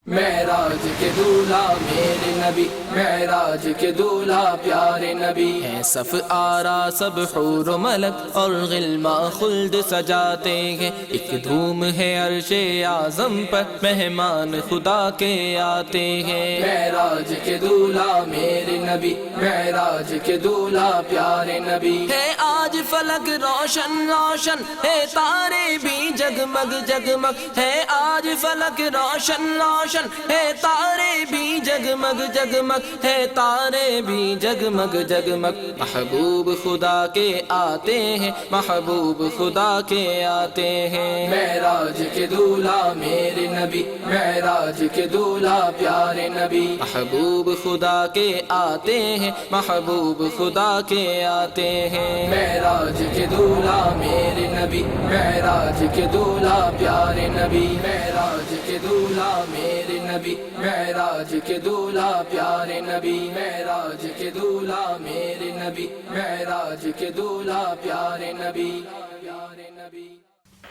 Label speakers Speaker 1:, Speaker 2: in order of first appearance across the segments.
Speaker 1: معراج کے دولہا میرے نبی، معراج کے دولہا پیارے نبی ہیں، صف آرا سب حور و ملک اور غلمان خلد سجاتے ہیں، ایک دھوم ہے عرش اعظم پر مہمان خدا کے آتے ہیں۔ معراج کے دولہا میرے نبی، معراج کے دولہا پیارے نبی ہے، آج فلک روشن روشن ہے، تارے بھی جگمگ جگمگ ہے، آج فلک روشن روشن ہے، تارے بھی جگمگ جگمگ ہے، تارے بھی جگمگ جگمگ، محبوب خدا کے آتے ہیں، محبوب خدا کے آتے ہیں۔ معراج کے دولہا میرے نبی، معراج کے دولہا پیارے نبی، محبوب خدا کے آتے ہیں، محبوب خدا کے آتے ہیں۔ معراج کے دولہا میرے نبی، معراج کے دولہا پیارے نبی، معراج کے دولہا میرے نبی، معراج کے دولہا پیارے نبی، معراج کے دولہا میرے نبی، معراج کے دولہا پیارے نبی۔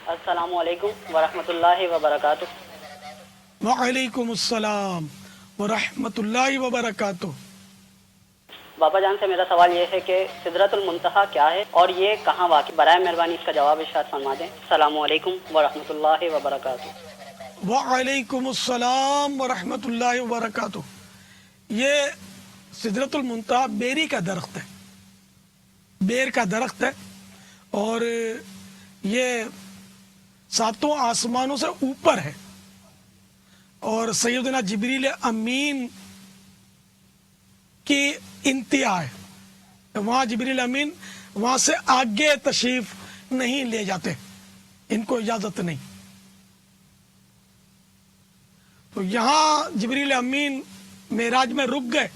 Speaker 2: السلام علیکم ورحمۃ اللہ وبرکاتہ۔
Speaker 3: وعلیکم السلام ورحمۃ اللہ وبرکاتہ۔
Speaker 2: بابا جان سے میرا سوال یہ ہے کہ سدرۃ المنتہا کیا ہے اور یہ کہاں واقع؟ برائے مہربانی اس کا جواب ارشاد فرما دیں۔ السلام علیکم ورحمۃ اللہ وبرکاتہ۔
Speaker 3: وعلیکم السلام ورحمۃ اللہ وبرکاتہ۔ یہ سدرۃ المنتہا بیری کا درخت ہے، بیر کا درخت ہے، اور یہ ساتوں آسمانوں سے اوپر ہے، اور سیدنا جبریل امین کی انتہا ہے۔ وہاں جبریل امین وہاں سے آگے تشریف نہیں لے جاتے، ان کو اجازت نہیں۔ تو یہاں جبریل امین معراج میں رک گئے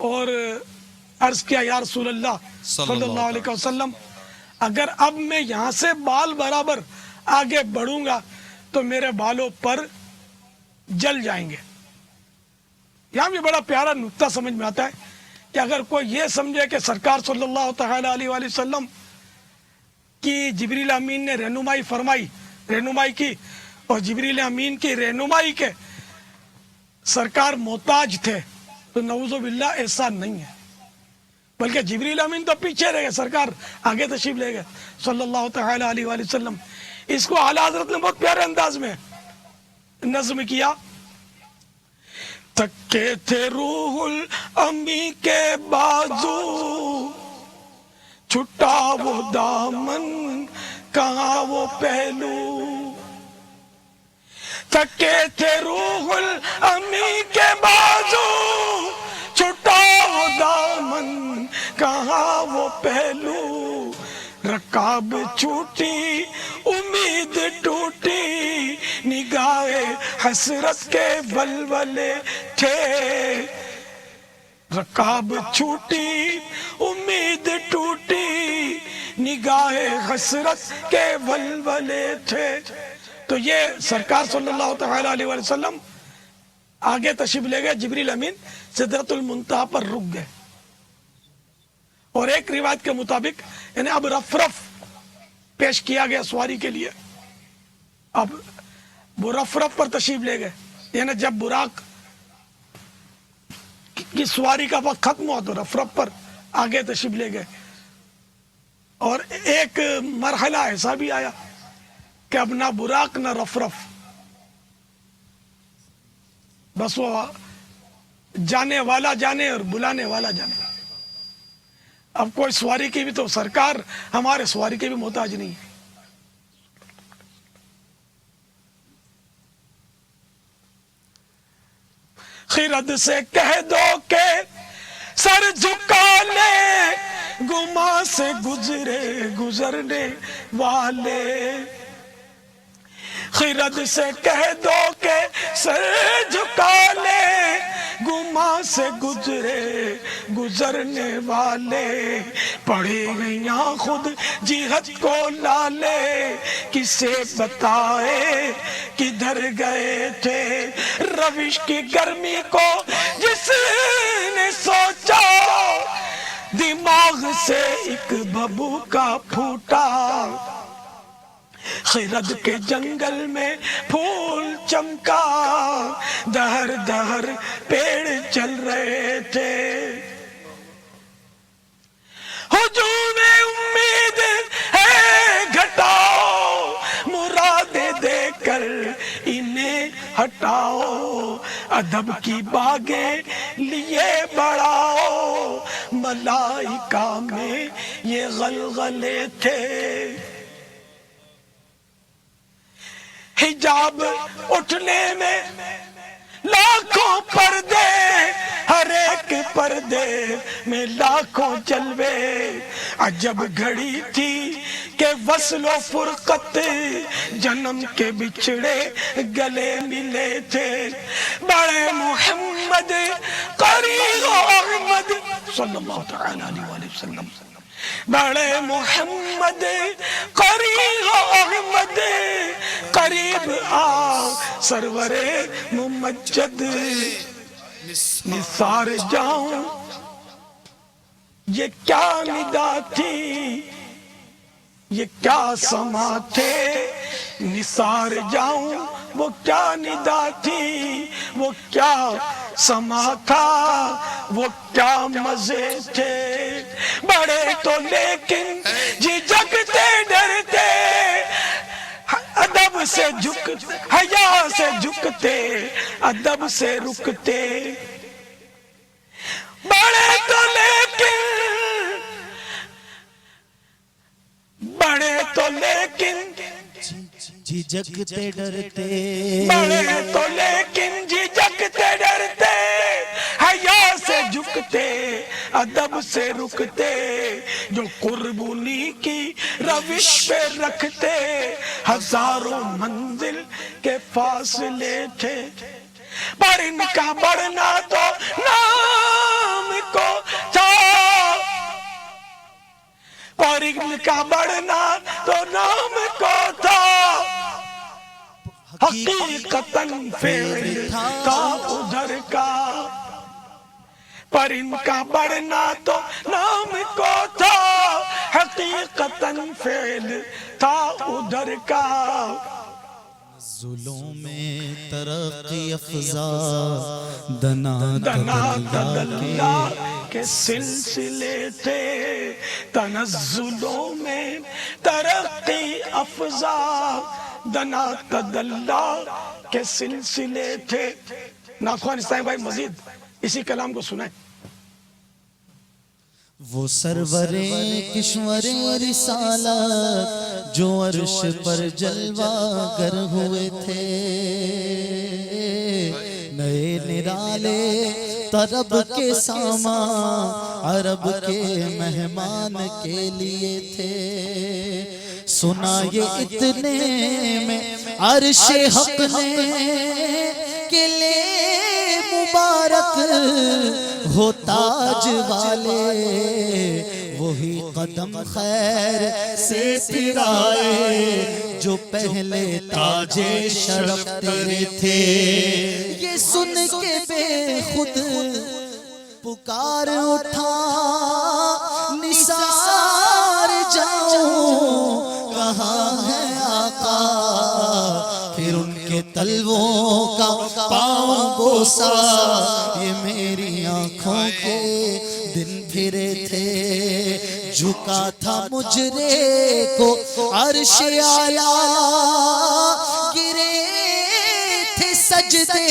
Speaker 3: اور عرض کیا، یا رسول اللہ صلی اللہ علیہ وسلم، اگر اب میں یہاں سے بال برابر آگے بڑھوں گا تو میرے بالوں پر جل جائیں گے۔ یہاں بھی بڑا پیارا نکتہ سمجھ میں آتا ہے کہ اگر کوئی یہ سمجھے کہ سرکار صلی اللہ تعالی علیہ وآلہ وسلم کی جبریل امین نے رہنمائی کی اور جبریل امین کی رہنمائی کے سرکار محتاج تھے، تو نعوذ باللہ ایسا نہیں ہے، بلکہ جبریل امین تو پیچھے رہ گئے، سرکار آگے تشریف لے گئے صلی اللہ تعالی علیہ وآلہ وسلم۔ اس کو اعلیٰ حضرت نے بہت پیارے انداز میں نظم کیا۔ تھکے تھے روح الامی کے بازو، چھٹا وہ دامن کہاں وہ پہلو، تھکے تھے روح الامی کے بازو، چھٹا وہ دامن کہاں وہ پہلو، رکاب چھوٹی امید ٹوٹی، نگاہ حسرت کے ولولے تھے، رکاب چھوٹی امید ٹوٹی، نگاہ حسرت کے ولولے تھے۔ تو یہ سرکار صلی اللہ تعالی علیہ وسلم آگے تشریف لے گئے، جبریل امین سدرۃ المنتہا پر رک گئے، اور ایک روایت کے مطابق یعنی اب رف پیش کیا گیا سواری کے لیے، اب وہ رف پر تشریف لے گئے، یعنی جب براق کی سواری کا وقت ختم ہوا تو رف پر آگے تشریف لے گئے، اور ایک مرحلہ ایسا بھی آیا کہ اب نہ براق نہ رف، بس وہ جانے والا جانے اور بلانے والا جانے۔ اب کوئی سواری کی بھی تو سرکار ہمارے سواری کے بھی محتاج نہیں ہے۔ خرد سے کہہ دو کہ سر جھکا لے، گما سے گزرنے والے، خرد سے کہہ دو کہ سر جھکا لے، گما سے گزرنے والے، پڑے گئیاں خود جہت کو لالے، کسے بتائے کدھر گئے تھے، روش کی گرمی کو جس نے سوچا، دماغ سے ایک ببو کا پھوٹا، خرد کے جنگل میں پھول چمکا، دہر دہر پیڑ چل رہے تھے، ہجوم امید ہے گھٹاؤ، مرادیں دے کر انہیں ہٹاؤ، ادب کی باغیں لیے بڑھاؤ، ملائکہ میں یہ غلغلے تھے، حجاب اٹھنے میں لاکھوں پردے، ہر ایک پردے میں لاکھوں جلوے، عجب گھڑی تھی کہ وصل و فرقت، جنم کے بچھڑے گلے ملے تھے، بڑے محمد قریب احمد صلی اللہ تعالی علیہ وآلہ وسلم، بڑے محمد قریب احمد، قریب آ سرور ممجد، نثار جاؤں یہ کیا ندا تھی، یہ کیا سما تھے، نثار جاؤں وہ کیا ندا تھی، وہ کیا سما تھا، وہ کیا مزے تھے، بڑے تو لیکن جی جگتے ڈرتے، ادب سے جھک حیا سے جھکتے، ادب سے رکتے، بڑے تو لیکن
Speaker 4: جھجکتے ڈرتے،
Speaker 3: بڑے تو لیکن جھجکتے ڈرتے، حیا سے جھکتے، ادب سے رکتے، جو قربانی کی روش پہ رکھتے، ہزاروں منزل کے فاصلے تھے، پر ان کا بڑھنا تو نام کو تھا، پر ان کا بڑھنا تو نام کو تھا، حقیقتاً فعل تھا ادھر کا، پر ان کا بڑھنا تو نام کو تھا، حقیقتاً فعل تھا ادھر کا،
Speaker 4: ظلم میں ترقی افزا، دنا
Speaker 3: تدلہ کے سلسلے تھے، تنزلوں میں ترقی افزا، دنا تدلہ کے سلسلے تھے۔ ناخوان اسلام بھائی مزید اسی کلام کو سنائیں۔
Speaker 4: وہ سرور کشور رسالت جو عرش پر جلوہ گر ہوئے تھے، نئے نرالے طرب کے سامان عرب کے مہمان کے لیے تھے، سنا یہ اتنے میں عرش حق نے کہ لے مبارک ہو تاج والے، وہی قدم خیر سے پھرائے جو پہلے تاج شرف تیرے تھے، یہ سن کے بے خود پکار اٹھا، نثار جاؤں کہاں ہے آقا، پھر ان کے تلووں کا پاؤں بوسا، یہ میری آنکھوں کے دن پھرے تھے، جھکا تھا مجرے کو عرش اعلیٰ، گرے تھے سجدے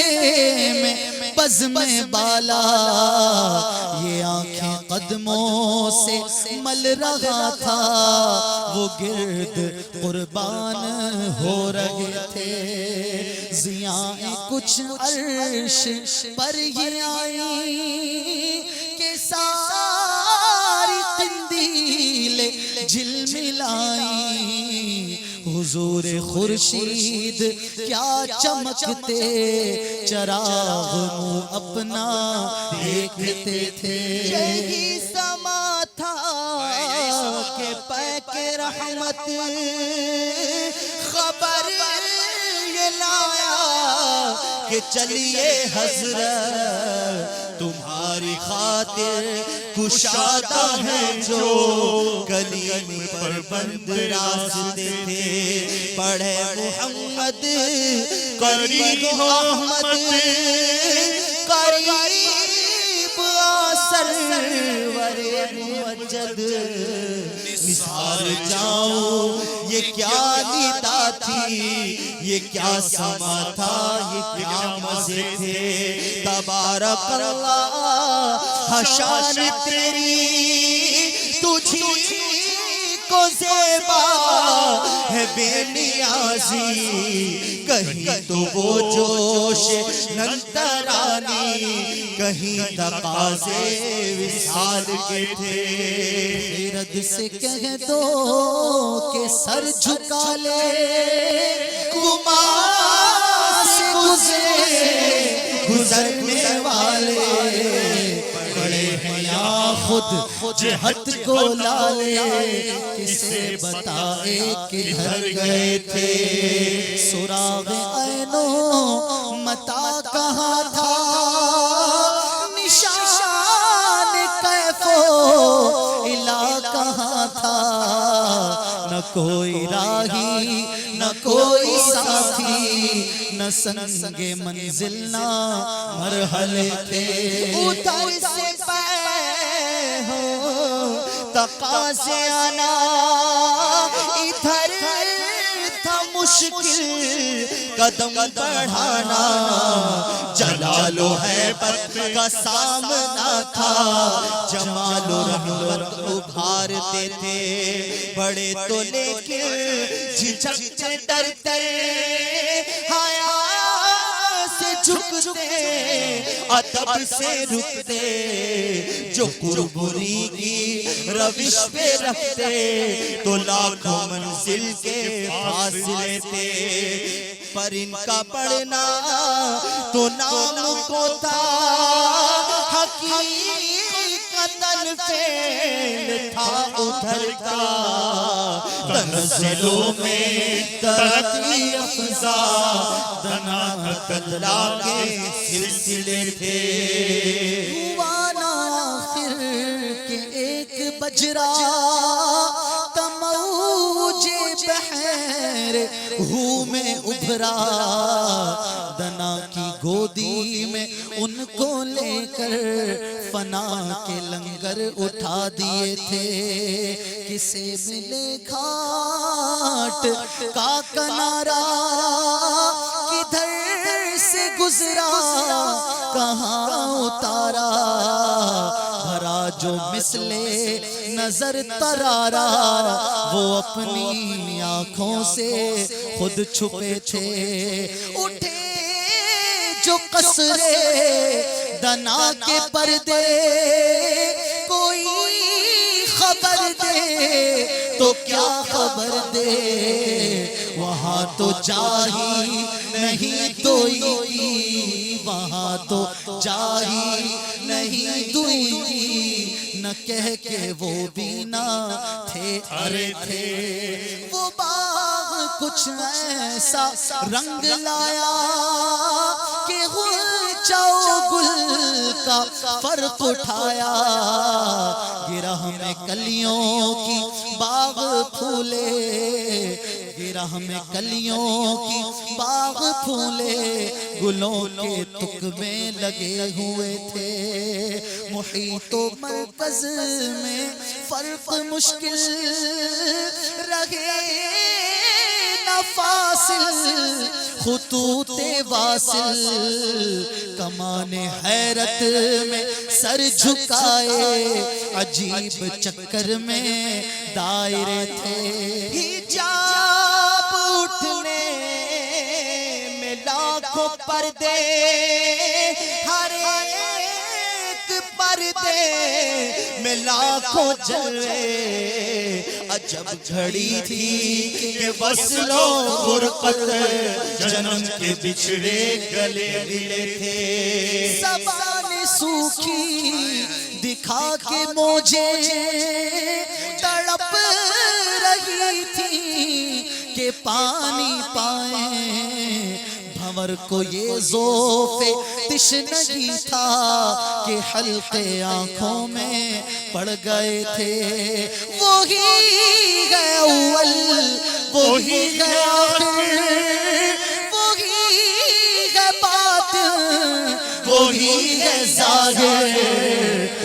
Speaker 4: میں بزم بالا، یہ آنکھیں قدموں سے مل رہا تھا، وہ گرد قربان ہو رہے تھے، ضیائیں کچھ عرش پر یہ آئی کہ ساری قندیل جھلملائی، حضور خورشید کیا چمکتے، چراغ منہ اپنا دیکھتے تھے، یہی سما تھا کہ پیک رحمت خبر یہ لایا کہ چلیے حضرت تمہاری خاطر کشادہ ہے جو کلیم پر بند راستے تھے، پڑھے محمد قریب احمد قریب سرور ممجد، نثار جاؤں یہ کیا ندا تھی، یہ کیا سما تھا، یہ کیا مزے تھے، تبارک اللہ حشان تیری تجھی کو زیبا ہے بے نیازی، کہیں تو وہ جوش ننترانی، کہیں تقاضے وصال کے تھے، خیرد سے کہہ دو کہ سر جھکا لے، کما سے گزرنے والے، بڑے ہیں یا خود جہت کو لالے، کسے بتائے کدھر گئے تھے، سراغ عینوں متا کہاں تھا، نشان کیف و الا کہاں تھا، نہ کوئی راہی نہ کوئی ساتھی، نہ سنگ منزل نہ مرحلے تھے، ادھر سے پے ہو تقاضے آنا، ادھر تھا مشکل قدم بڑھانا، جلال و حیبت کا سامنا تھا، جمال و رحمت ابھارتے تھے، بڑے تو لیکن جھجکتے ڈرتے، حیا سے جھکتے ادب سے رکتے، جو قربری کی روش پہ رکھتے تو لاکھوں منزل کے فاصلے تھے، پر ان کا پڑھنا تو نام کو تھا، حقیقتاً فعل تھا ادھر کا، تنزلوں میں ترقی افزا دنا قتلا کے سلسلے تھے، ہوا نا آخر کے ایک بجرا تموج بحر ہوں میں ابھرا، دنا کی گودی میں ان کو لے کر فنا کے لنگر اٹھا دیے تھے، کسے ملے گھاٹ کا کنارہ، کدھر سے گزرا کہاں اتارا، بھرا جو مثلے نظر ترارا، وہ اپنی آنکھوں سے خود چھپے تھے، اٹھے جو قصرے دنا کے پردے، کوئی خبر دے تو کیا خبر دے، وہاں تو جاہی نہیں دوئی کی، وہاں تو جاہی نہیں دوئی کی، نہ کہہ کے وہ بھی نہ تھے ارے تھے، وہ باغ کچھ ایسا رنگ لایا کہ غنچہ و گل کا فرق اٹھایا، گرہ میں کلیوں کی باغ پھولے، گرہ میں کلیوں کی باغ پھولے، گلوں کے تک میں لگے ہوئے تھے، محیط و مرکز میں فرق مشکل رہے نہ فاصل، خطوط واصل، کمان حیرت میں سر جھکائے، عجیب چکر میں دائرے تھے، حجاب اٹھنے میں لاکھوں پردے، ہر ایک پردے میں لاکھوں جلوے، عجب گھڑی تھی کہ وصل و فرقت جنم کے بچھڑے گلے ملے تھے، زبان سوکھی دکھا کے مجھے تڑپ رہی تھی کہ پانی پائیں، بھنور کو یہ ذوق تشنگی تھا کہ حلقے آنکھوں میں پڑ گئے تھے، وہی ہے اول وہی ہے آخر، وہی ہے باطن وہی ہے ظاہر،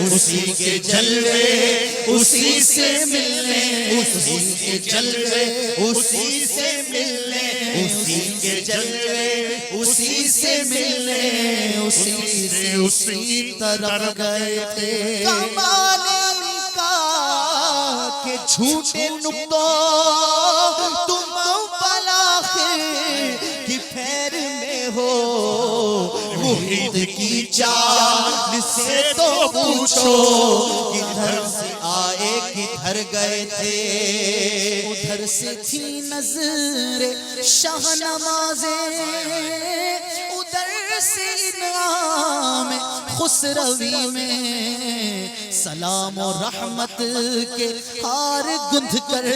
Speaker 4: اسی کے جلوے اسی سے ملنے، اسی کے جلوے اسی سے ملنے، اسی کے جلوے اسی سے ملنے، اسی سے اسی طرف گئے تھے۔ کمال ان کا کہ جھوٹے نقطوں تم بالاخر کی پھیر میں ہو، محیط کی چال سے تو پوچھو، کدھر سے آئے کدھر گئے تھے، ادھر سے تھی نظر شاہ نمازیں، ادھر سے انعام خسروی میں، سلام و رحمت کے ہار گندھ کر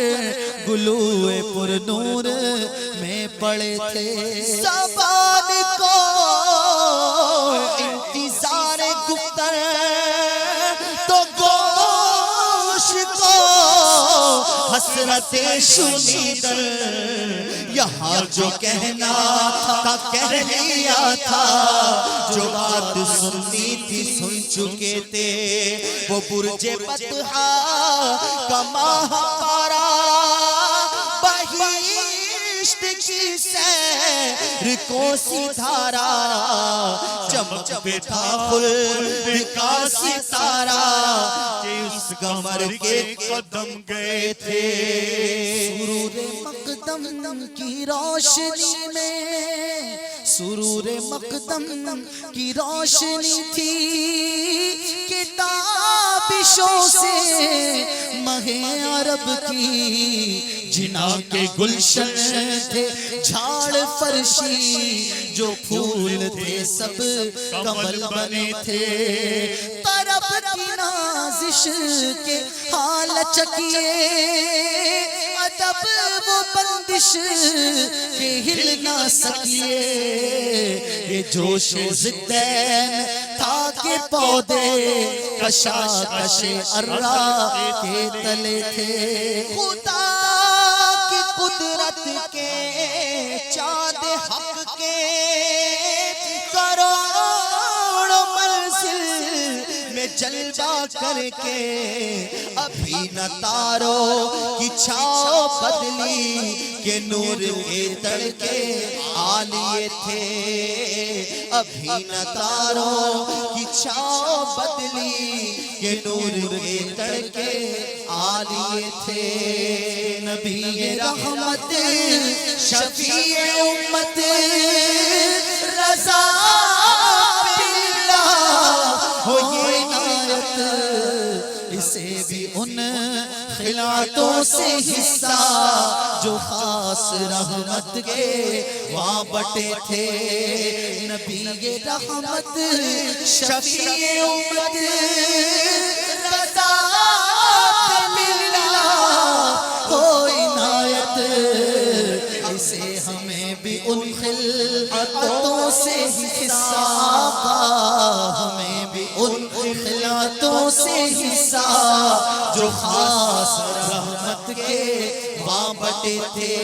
Speaker 4: گلوئے پر نور میں پڑے تھے۔ زبان کو انتظار گفتر تو گوش کو حسرت شنیدر، یہاں جو کہنا تھا کہہ لیا تھا، جو بات سننی تھی سن چکے تھے، وہ برج بطحا کا ماہ پارا بہشت کی سیر کو ستارہ، چمک پہ تھا خلد کا ستارہ، کہ اس قمر کے قدم گئے تھے۔ سرور مقدم کی روشنی میں، سرور مقدم کی روشنی تھی، کتابشوں سے مہ عرب کی، جنا کے گلشن تھے جھاڑ فرشی، جو پھول تھے سب کمل بنے تھے، طرب کی نازش کے حال چکیے، ادب وہ بندش کہ ہل نہ سکیے، یہ جوش ضدین تھا کہ پودے کشاکش ارا کے تلے تھے، خدا کی قدرت کے چاند حق کے کروڑوں منزل میں جلوہ کر کے، ابھی نہ تاروں کی چھاؤ بدلی کہ نور کے تڑکے آ لیے تھے، ابھی نہ تاروں کی چھاؤ بدلی کہ نور کے تڑکے آ لیے تھے۔ نبی رحمت شفیع امت رضا ہو یہ عنایت، اسے بھی ان خلعتوں سے حصہ جو خاص رحمت کے وہاں بٹے تھے۔ نبی رحمت شفیع امت رضا ہو عنایت، اسے ہمیں بھی ان خلعتوں سے حصہ، ہمیں بھی ان خلعتوں سے حصہ جو خاص رحمت کے وہاں بٹے تھے۔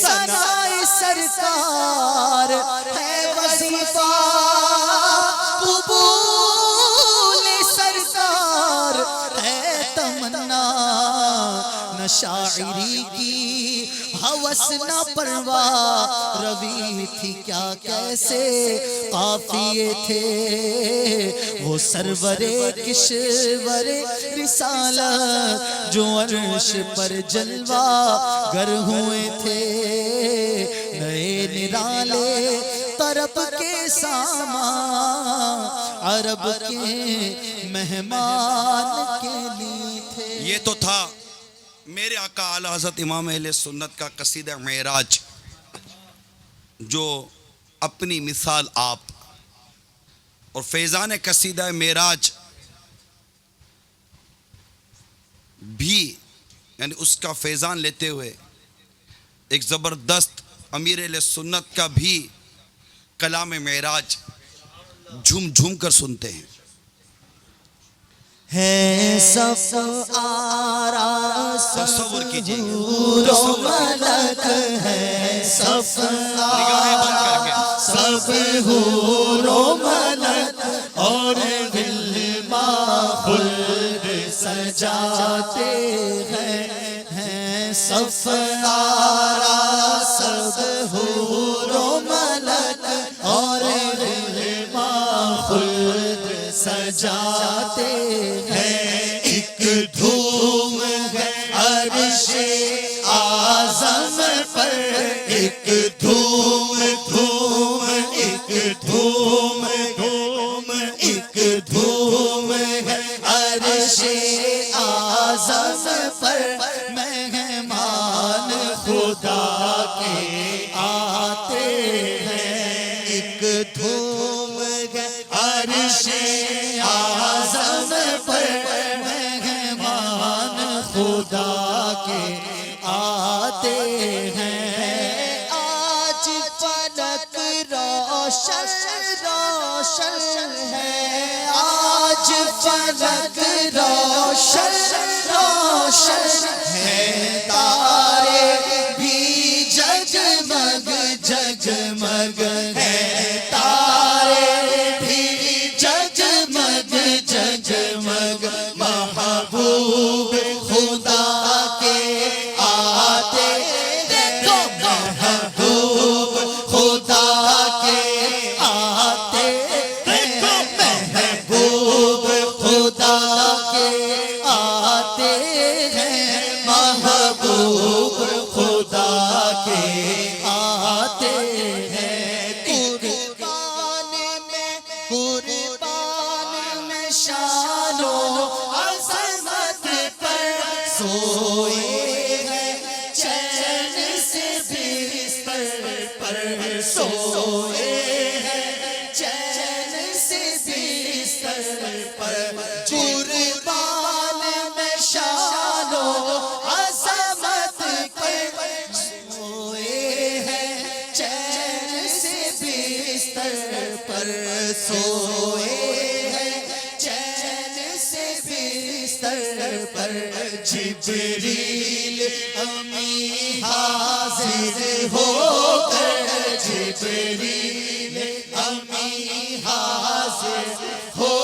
Speaker 4: ثنائے سرکار ہے وظیفہ، قبول سرکار ہے تمنا، نہ شاعری کی ہوس نہ پرواہ، روی تھی کیا کیسے قافیے تھے، وہ سرور کشور رسالت جو عرش پر جلوہ گر ہوئے تھے، نئے نرالے طرب کے سامان عرب کے مہمان کے لیے تھے۔
Speaker 5: یہ تو تھا میرے آقا اعلی حضرت امام اہل سنت کا قصیدہ معراج، جو اپنی مثال آپ اور فیضان قصیدہ معراج بھی، یعنی اس کا فیضان لیتے ہوئے ایک زبردست امیر اہل سنت کا بھی کلام معراج جھوم جھوم کر سنتے ہیں۔
Speaker 4: ہے صف آرا
Speaker 5: تصور کیجئے
Speaker 4: نور و ملک ہے، صف
Speaker 5: نگاہیں بند کر کے
Speaker 4: سب حور و ملک اور غلمان خلد سجاتے ہیں، صف آرا سب حور و ملک اور غلمان خلد سجاتے ہیں، ایک دھوم ہے عرش اعظم پر، ایک دھوم دھوم ایک دھوم دھوم ایک دھوم ہے عرش اعظم پر، مہمان خدا کے آتے ہیں، ایک دھوم ہے عرش اعظم پر، مہمان خدا کے آتے ہیں، آج فلک روشن روشن ہے، آج فلک روشن روشن ہے، تارے بھی جگمگ جگمگ ہے، تارے بھی جگمگ جگمگ، محبوب خدا کے آتے، دیکھو محبوب خدا کے آتے، دیکھو محبوب خدا کے آتے ہیں، محبوب خدا کے آتے ہیں، قربان میں شان و عظمت پر سوئے ہیں، چین سے بستر پر سوئے ہیں، چین سے بستر پر، قربان میں شان و عظمت پر سوئے ہیں، چین سے بستر پر سوئے ہیں، چین سے بستر پر، جبریل امی حاضر ہو کر، جبریل امی حاضر ہو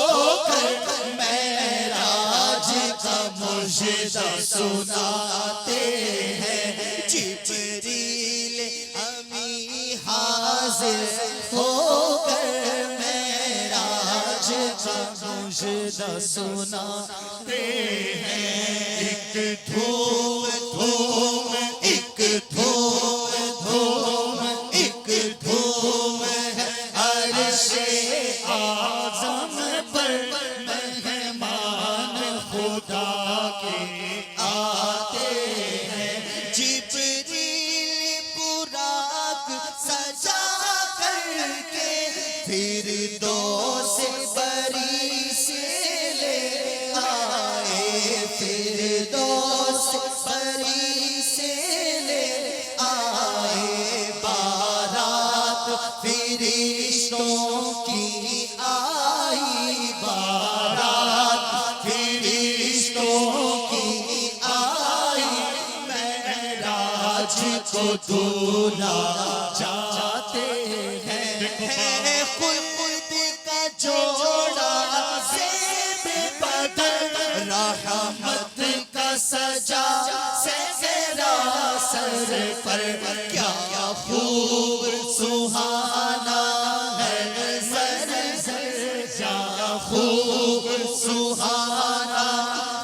Speaker 4: کر، معراج کا مجدہ سناتے ہیں، جبریل امی حاضر ہو کر، معراج کا مجدہ سناتے ہیں، ایک دھوم دھوم ایک دھوم دھوم ایک دھوم ہے عرش اعظم پر، مہمان خدا کے آتے ہیں، جبریل براق سجا کر کے فردوس بری سے لے آئے، فردوس بری سے لے آئے، بارات فرشتوں کی آئی، بارات فرشتوں کی آئی، معراج کو دولہا جاتے ہیں، خلد کا جوڑا زیب بدر، رحمت کا سجا سہرا سر پر، کیا خوب سہانا ہے منظر، کیا خوب سہانا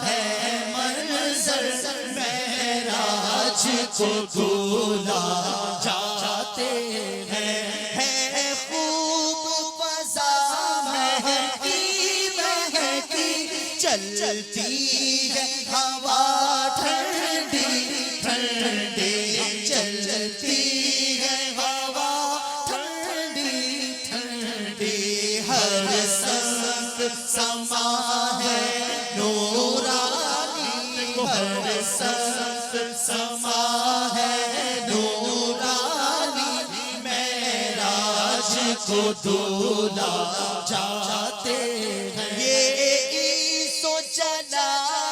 Speaker 4: ہے منظر، معراج کو دولہا جاتے ہیں، خوب فضا مہکی مہکی، چلتی ہے ہوا ٹھنڈی ٹھنڈی، چلتی ہے ہوا ٹھنڈی ٹھنڈی، ہر سمت سما ہے نورانی، ہر سمت سما ہے نورانی، معراج کو دولہا جاتے ہیں، یہ عیسو جلال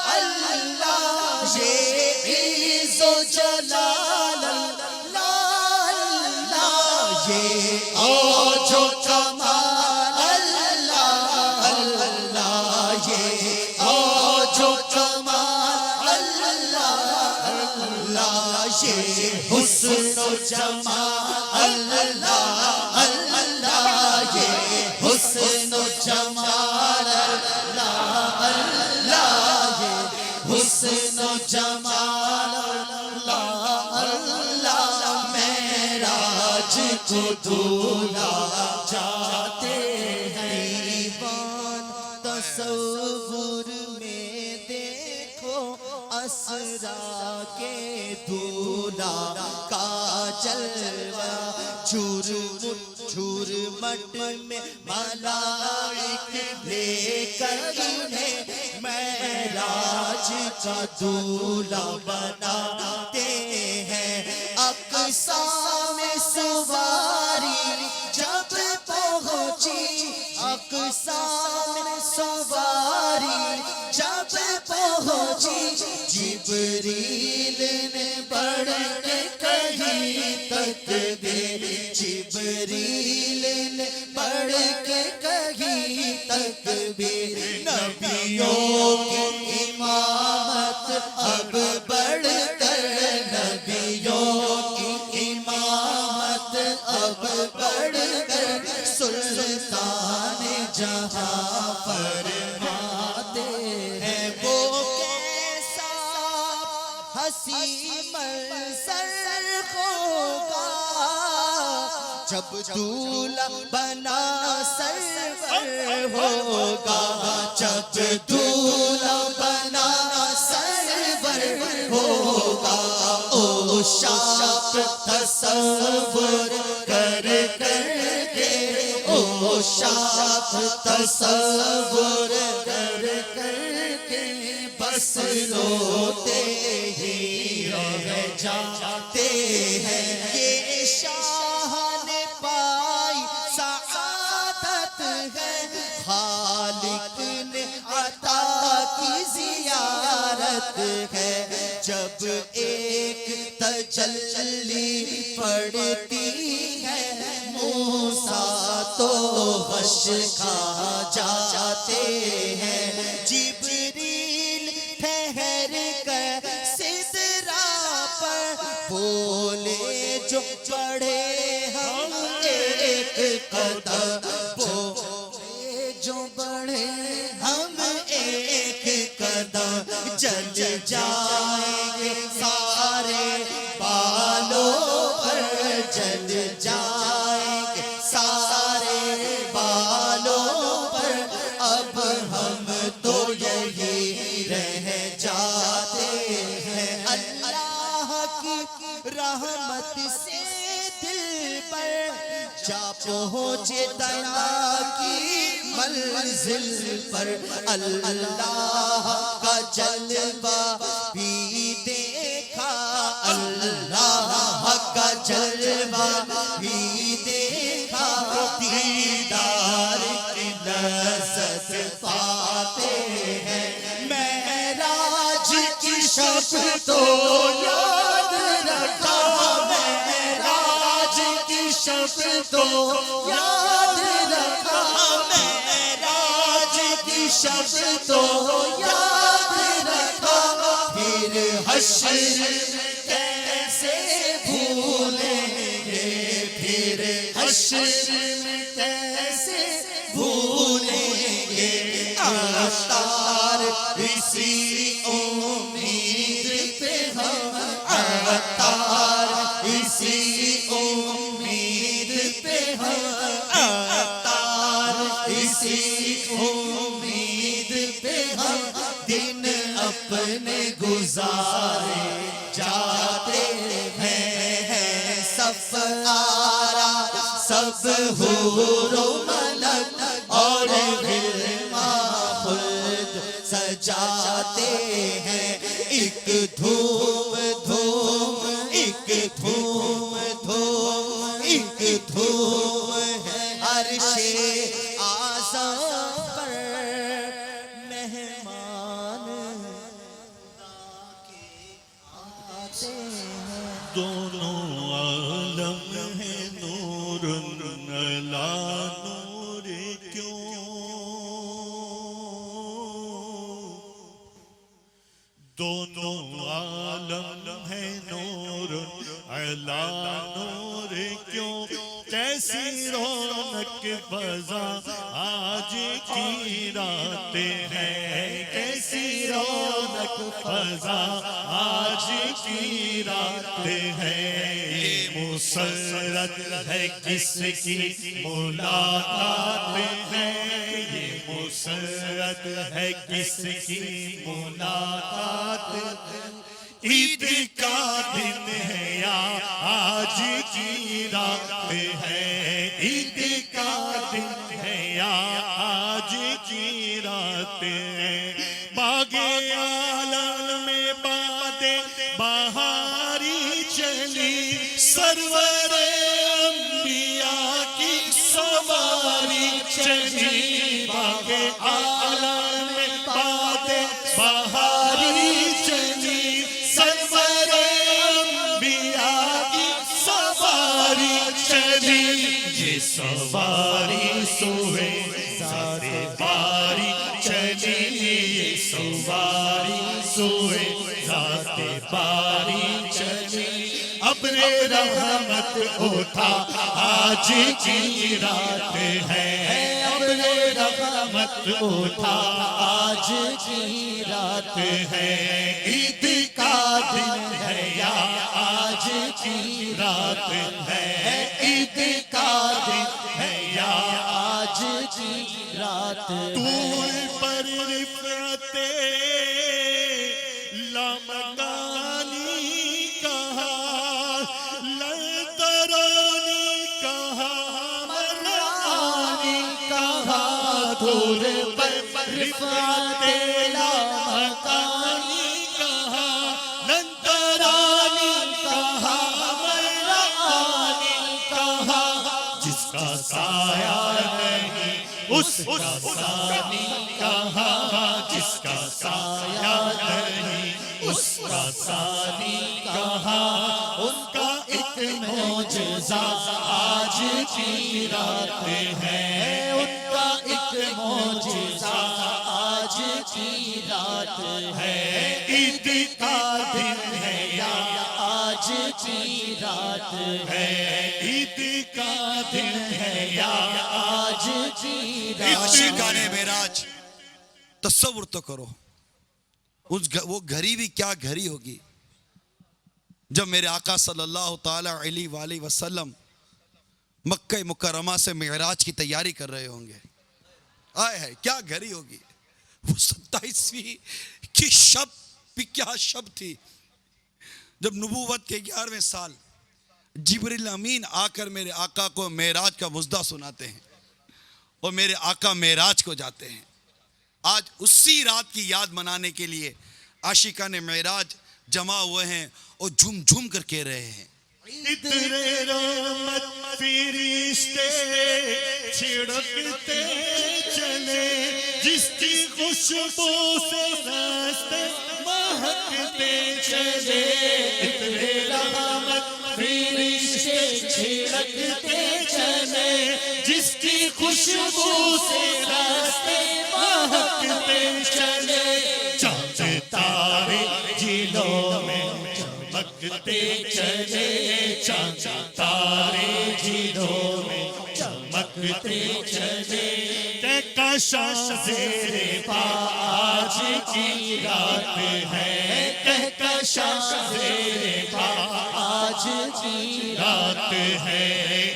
Speaker 4: اللہ یہ عز و جلال اللہ اللہ یہ اوج و کمال اللہ اللہ یہ اوج و کمال اللہ اللہ یہ حسن و جمال اللہ اللہ یہ حسن و جمال اللہ اللہ یہ حسن و جمال اللہ اللہ معراج کو دھولا جاتے ہیں ایوان تصور میں دیکھو اسرا کے دھولا کا جلوہ جھرمٹ میں ملائک لے کر انہیں معراج کا دولہا بناتے ہیں اقصی میں سواری جب پہنچی اقصی میں سواری جب پہنچی جبریل نے بڑھ کے کہیں تکبیر جبریل نے بڑھ کے کہیں تکبیر نبیوں کی امامت اب بڑھ کر نبیوں کی امامت اب بڑھ کر سلطان جہاں فرماتے ہیں وہ کیسا حسین منظر ہوگا جب دولہا بنا سرور ہوگا جب دولہا بنا سرور ہوگا او شاپ تصور کر کے او شاپ تصور کر کے بس روتے ہی رہ جاتے ہیں یہ شاہ نے پائی سعادت ہے خالق نے عطا کی زیارت ہے جب ایک تجلی پڑتی ہے موسیٰ تو غش کھا جاتے ہیں جبریل ٹھہر کر سدرا پر بولے جو بڑھے ہم ایک قدم بولے جو بڑھے ہم ایک قدم جل جائیں گے سارے بالوں پر جل جائیں گے سارے بالوں پر اب ہم تو یہی رہ جاتے ہیں اللہ کی رحمت سے دل پر جا پہنچے دیا کی منزل پر اللہ کا جلوہ بھی دیکھا اللہ کا جلوہ بھی دیکھا دیدار کی لذت پاتے ہیں معراج کی شب تو یاد رکھا معراج کی شب تو یاد رکھا معراج کی شب تو یاد رکھا پھر حشر کیسے بھولیں گے پھر حشر میں کیسے بھولیں گے عطار اسی امید پہ ہم عطار اسی امید پہ ہم عطار اسی امید پہ ہم دن اپنے گزارے جاتے ہیں صف آرا سب حور و ملک اور غلمان خلد سجاتے ہیں ایک دھوم دھوم ایک دھوم دھوم ایک دھوم ہے عرش اعظم پر مہمان
Speaker 6: دونوں عالم ہے نور علا نور کیوں، دونوں عالم ہے نور علا نور کیوں، کیسی رونق فضا آج کی راتیں ہیں، کیسی رونق فضا آج کی راتیں ہیں، یہ مسرت ہے کس کی ملاقات ہے، یہ مسرت ہے کس کی ملاقات، عید کا دن ہے یا آج کی رات ہے، عید کا دن ہے یا آج کی رات ہے، باغ عالم میں بادیں بہاری چلی، سرور انبیاء کی سواری چلی، باغ عالم میں بادیں بہاری چلی، سرور انبیاء کی سواری چلی، یہ سواری سوئے ذات باری چلی، یہ سواری سوئے ذات باری چلی، ابر رحمت اٹھا آج کی رات ہے، ابر رحمت اٹھا آج کی رات ہے، عید کا دن ہے یا آج کی رات ہے، عید کا دن ہے یا آج کی رات ہے، طول پر رفعت لامکانی کہا، للترانی کہا، مرانی کہا، طول پر رفعت لامکانی کہا، للترانی کہا، مرانی کہا، جس کا سایہ نہیں اس کا ثانی کہا، جس کا سایہ نہیں اس کا ثانی کہا، ان کا ایک معجزہ آج کی رات ہے، ان کا ایک معجزہ آج کی رات ہے، عید کا دن ہے یا آج کی رات ہے، عید کا دن ہے یا آج کی رات ہے،
Speaker 5: عاشقان معراج تصور تو کرو، وہ گھڑی بھی کیا گھڑی ہوگی جب میرے آقا صلی اللہ تعالی علیہ وآلہ وسلم مکہ مکرمہ سے معراج کی تیاری کر رہے ہوں گے، آئے ہے کیا گھڑی ہوگی، وہ 27ویں کی شب بھی کیا شب تھی جب نبوت کے 11ویں سال جبریل امین آ کر میرے آقا کو معراج کا مژدہ سناتے ہیں اور میرے آقا معراج کو جاتے ہیں۔ آج اسی رات کی یاد منانے کے لیے عاشقان معراج جمع ہوئے ہیں اور جھوم جھوم کر کہہ رہے ہیں،
Speaker 6: اتنے رحمت فرشتے چھڑکتے چلے، جس کی خوشبو سے راستے مہکتے چلے، اتنے رحمت فرشتے چھڑکتے چلے، جس کی خوشبو سے راستے مہکتے چلے، چاند تارے جھیلوں میں چمکتے چلے، چاند تارے جھیلوں میں چمکتے چلے، کہکشاں زیر پا آج کی رات ہے، کہکشاں زیر پا آج کی رات ہے،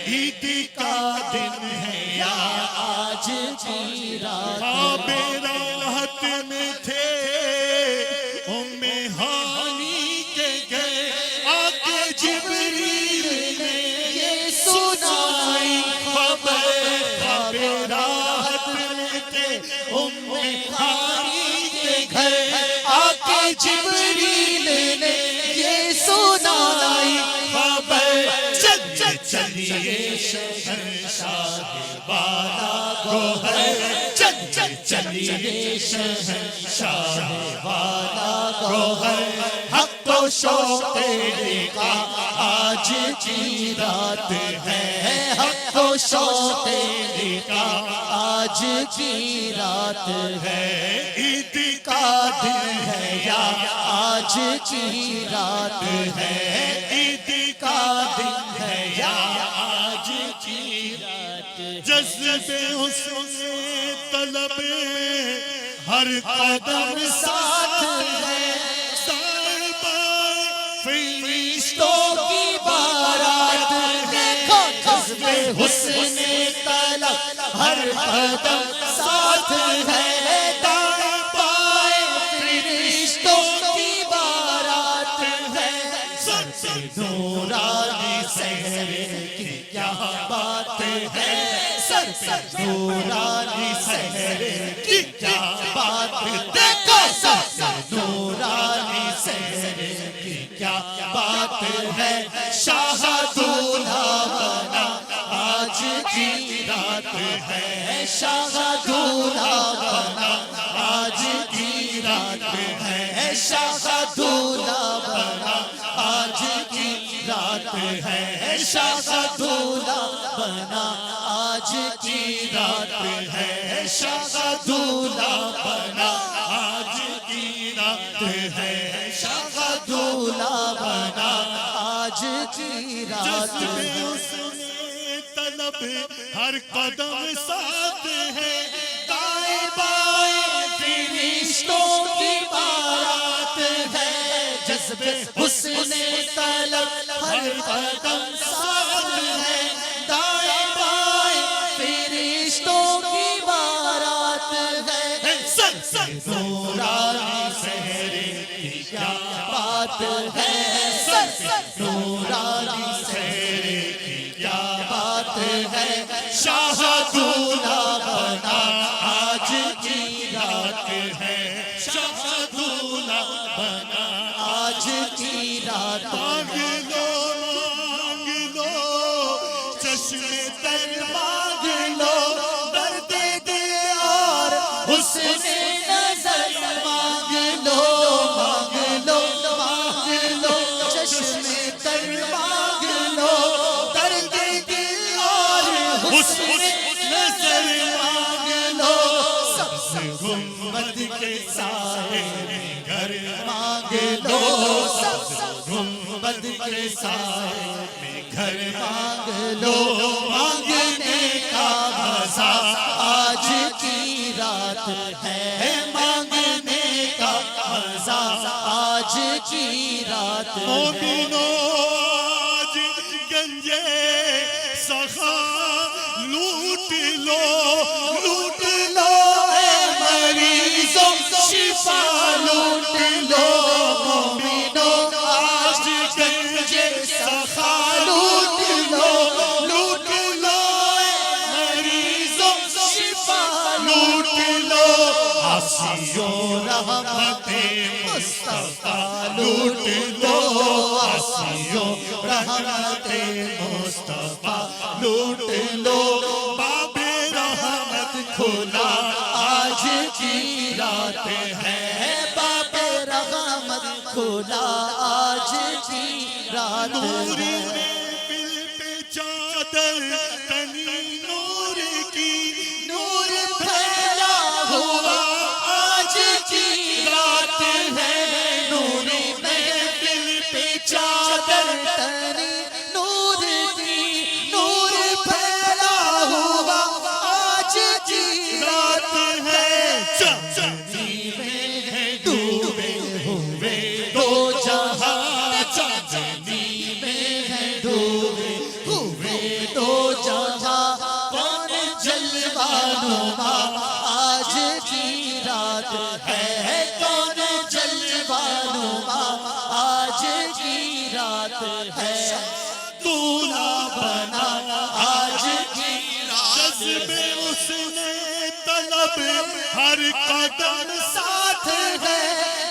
Speaker 6: عید کا دن ہے یا آج کی رات ہے، خواب راحت میں تھے ام ہانی کے گئے، آکے جبریل نے یہ سنائی خبر، خواب راحت میں تھے ام ہانی کے گھر، آکے جبریل نے یہ سنائی خبر، چلیے شہنشاہ والا گوہر، چلیے شہنشاہ والا گوہر، حق و شوق لقا آج کی رات ہے، حق و شوق لقا آج کی رات ہے، عید کا دن ہے یا آج کی رات ہے، عید کا دن ہے یا آج کی رات ہے، جذبے حسن طلب ہر قدم ساتھ ہے، فرشتوں کی بارات دیکھو، جذبے حسن طلب ہر قدم ساتھ ہے، دائیں بائیں فرشتوں کی بارات ہے، سر سے نورانی سحر کی کیا بات ہے، سر سے نورانی سحر کی کیا بات ہے، دیکھو سر سے نورانی سحر کی کیا بات ہے، شاہ دولہا بنا آج کی رات ہے، شاہ دولہا بنا آج کی رات ہے، شاہ دولہا بنا آج کی رات ہے، شاہ دولہا بنا آج کی رات ہے، شاہ دولہا بنا آج کی رات ہے، شاہ دولہا بنا آج کی رات ہے، طلب ہر قدم ساتھ ہے، دائیں بائیں فرشتوں کی بارات ہے، جذبے حسن طلب ہر قدم ساتھ ہے، دائیں بائیں فرشتوں کی بارات ہے، سر سے نورانی سحر کی کیا بات ہے، سر سے نورانی سحر کی کیا بات ہے، شاہ دولہا بنا آج کی رات ہے، شاہ دولہا بنا آج کی رات ہے، مانگ لو چشم تر مانگ لو، درد دل اور حسن نظر مانگ لو چشم تر مانگ لو، درد دل اور حسن نظر مانگ لو، سبز گنبد کے سائے میں گھر مانگ لو، سبز گنبد کے سائے میں گھر مانگ لو، مانگنے کا مزہ آج کی رات ہے، مانگنے کا مزہ آج کی رات ہے، مومنو آج گنجے سخا لوٹ لو، لوٹ لو اے مریضوں شفا لوٹ لو، مومنو آج گنجے سخا لوٹ لو، لوٹ لو اے مریضوں شفا لوٹ لو، عاصیوں رحمت مصطفیٰ لوٹ لو، عاصیوں رحمت مصطفیٰ لوٹ لو، باب رحمت کھلا آج کی رات ہے، باب رحمت کھلا آج کی رات ہے، دل پہ چادر تنی نور کی، نور پھیلا ہوا آج کی رات ہے، نور محفل پہ چادر تنی نور کی، نور پھیلا ہوا آج کی رات ہے، چاندنی میں ہے ڈوبے ہوئے دو جہاں، چاندنی میں ہے ڈوبے ہوئے دو جہاں، کون جلوہ نما آج کی رات ہے، کون جلوہ نما آج کی رات ہے، دولہا بنا آج کی رات، جذبے حسن طلب ہر قدم ساتھ ہے،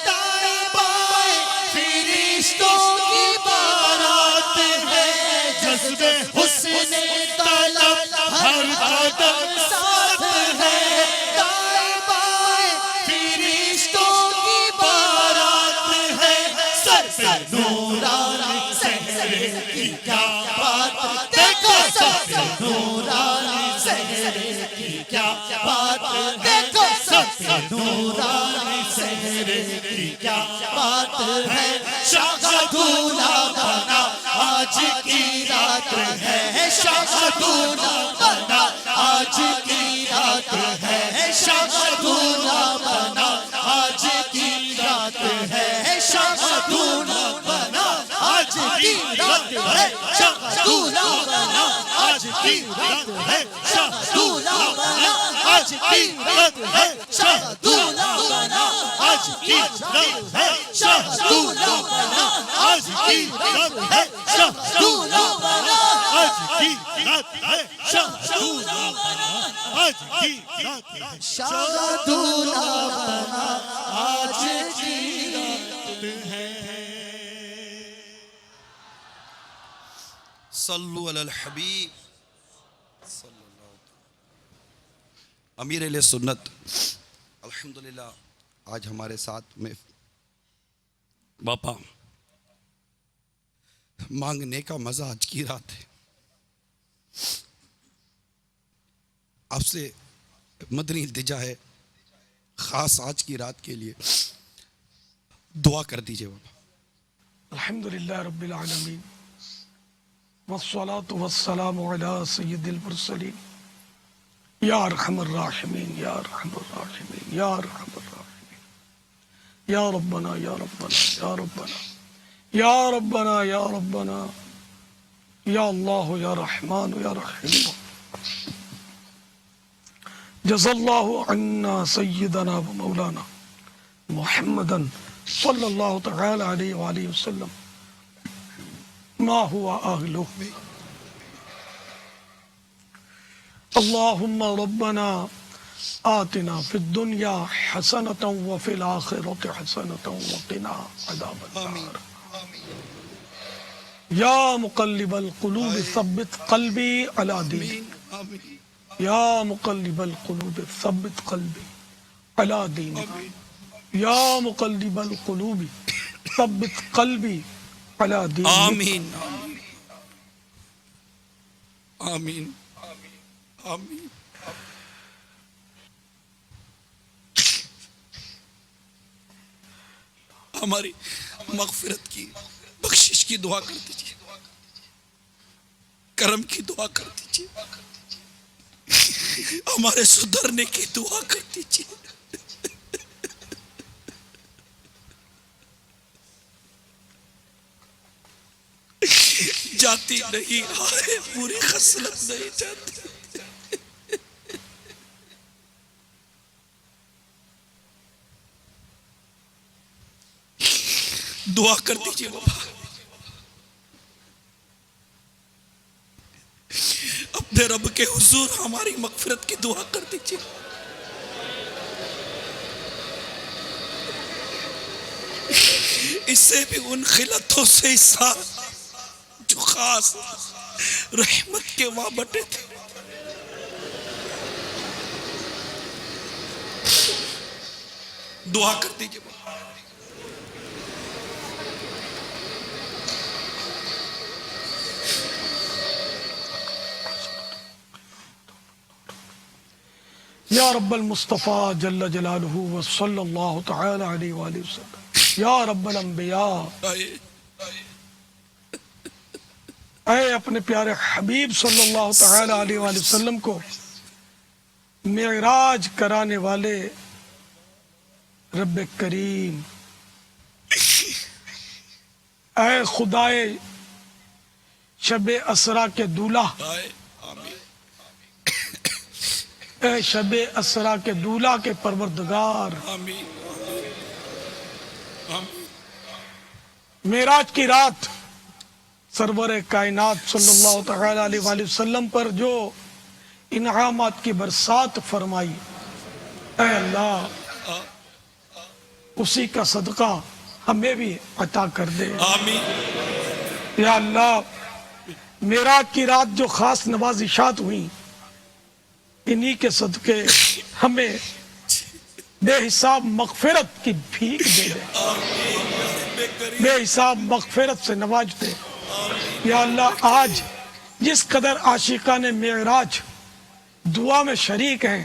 Speaker 6: دائیں بائیں فرشتوں کی بارات ہے، جذبے حسن طلب ہر قدم ساتھ ہے، دائیں بائیں فرشتوں کی بارات ہے، سر سب پہ نورانی سہرے کی کیا بات ہے، شاہ دولہ بنا آج کی رات ہے، شاہ دولہ بنا آج کی رات ہے، شاہ دولہ بنا آج کی رات ہے، شاہ دولہ بنا آج کی رات ہے، شاہ دولہ بنا آج کی رات ہے، شاہ دولہ بنا آج کی رات ہے، شاہ دولہ بنا آج کی رات ہے، شاہ دولہ بنا آج کی رات ہے، شاہ دولہ بنا آج کی رات ہے، شاہ دولہ بنا آج کی رات ہے، شاہ دولہ بنا آج کی رات ہے۔
Speaker 5: صلو علی الحبیب صلی اللہ علیہ وسلم۔ امیر اہل سنت الحمدللہ آج ہمارے ساتھ میں باپا مانگنے کا مزہ آج کی رات ہے، آپ سے مدنی التجا ہے، خاص آج کی رات کے لیے دعا کر دیجئے باپا۔
Speaker 3: الحمدللہ رب العالمین والصلاة والسلام على سید المرسلین یا ارحم الراحمین یا ارحم الراحمین یا ارحم الراحمین یا ربنا یا ربنا یا ربنا یا ربنا یا ربنا یا اللہ یا رحمان یا رحیم جزا اللہ عنا سیدنا و مولانا محمدا صلی اللہ تعالی علیہ وآلہ وسلم ما هو أهله اللهم ربنا آتنا في الدنيا حسنة وفي الآخرة حسنة وقنا عذاب النار يا مقلب القلوب ثبت قلبي على دينك يا مقلب القلوب ثبت قلبي على دينك يا مقلب القلوب ثبت قلبي
Speaker 5: آمین آمین آمین۔ ہماری مغفرت کی بخشش کی دعا کر دیجیے، کرم کی دعا کر دیجیے، ہمارے سدھرنے کی دعا کر دیجیے۔ جاتی نہیں آئے پوری خصلت نہیں جاتی، دعا کر دیجئے بابا، اپنے رب کے حضور ہماری مغفرت کی دعا کر دیجئے۔ اس سے بھی ان خلتوں سے حصہ جو خاص رحمت کے وہاں بٹے تھے، دعا کر دیجئے بابا۔
Speaker 3: یا رب المصطفیٰ جل جلالہ وصلی اللہ تعالی علیہ وآلہ وسلم یا رب الانبیاء، اے اپنے پیارے حبیب صلی اللہ تعالی علیہ وآلہ وسلم کو معراج کرانے والے رب کریم، اے خدائے شب اسرا کے دولہ، اے شب اسرا کے دولہ کے پروردگار، معراج کی رات سرور کائنات صلی اللہ تعالی علیہ وآلہ وسلم پر جو انعامات کی برسات فرمائی، اے اللہ اسی کا صدقہ ہمیں بھی عطا کر دے۔ یا اللہ معراج کی رات جو خاص نوازشات ہوئیں، انہی کے صدقے ہمیں بے حساب مغفرت کی بھیک دے دے، بے حساب مغفرت سے نواز دے۔ یا اللہ آج جس قدر عاشقان معراج دعا میں شریک ہیں،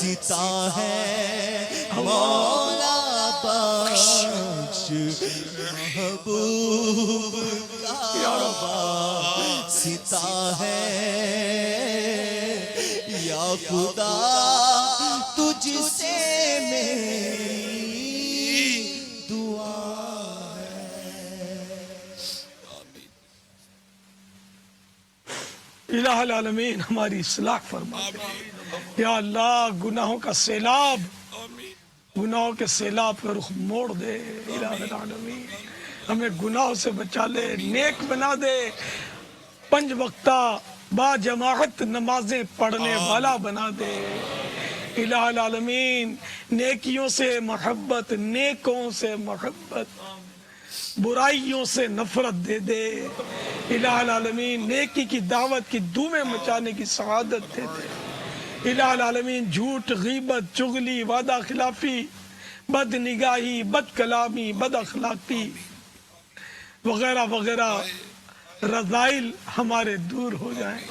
Speaker 6: ستا ہے مولا بخش محبوب کا ستا ہے یا خدا تجھ سے میری دعا
Speaker 3: الہ العالمین ہماری اصلاح فرما دے یا اللہ، گناہوں کا سیلاب، گناہوں کے سیلاب کا رخ موڑ دے الہ العالمین، ہمیں گناہوں سے بچا لے، نیک بنا دے، 5 وقتہ با جماعت نمازیں پڑھنے والا بنا دے الہ العالمین، نیکیوں سے محبت، نیکوں سے محبت، برائیوں سے نفرت دے دے الہ العالمین، نیکی کی دعوت کی دھومیں مچانے کی سعادت دے دے الہ العالمین، جھوٹ، غیبت، چغلی، وعدہ خلافی، بد نگاہی، بد کلامی، بد اخلاقی وغیرہ وغیرہ رذائل ہمارے دور ہو جائیں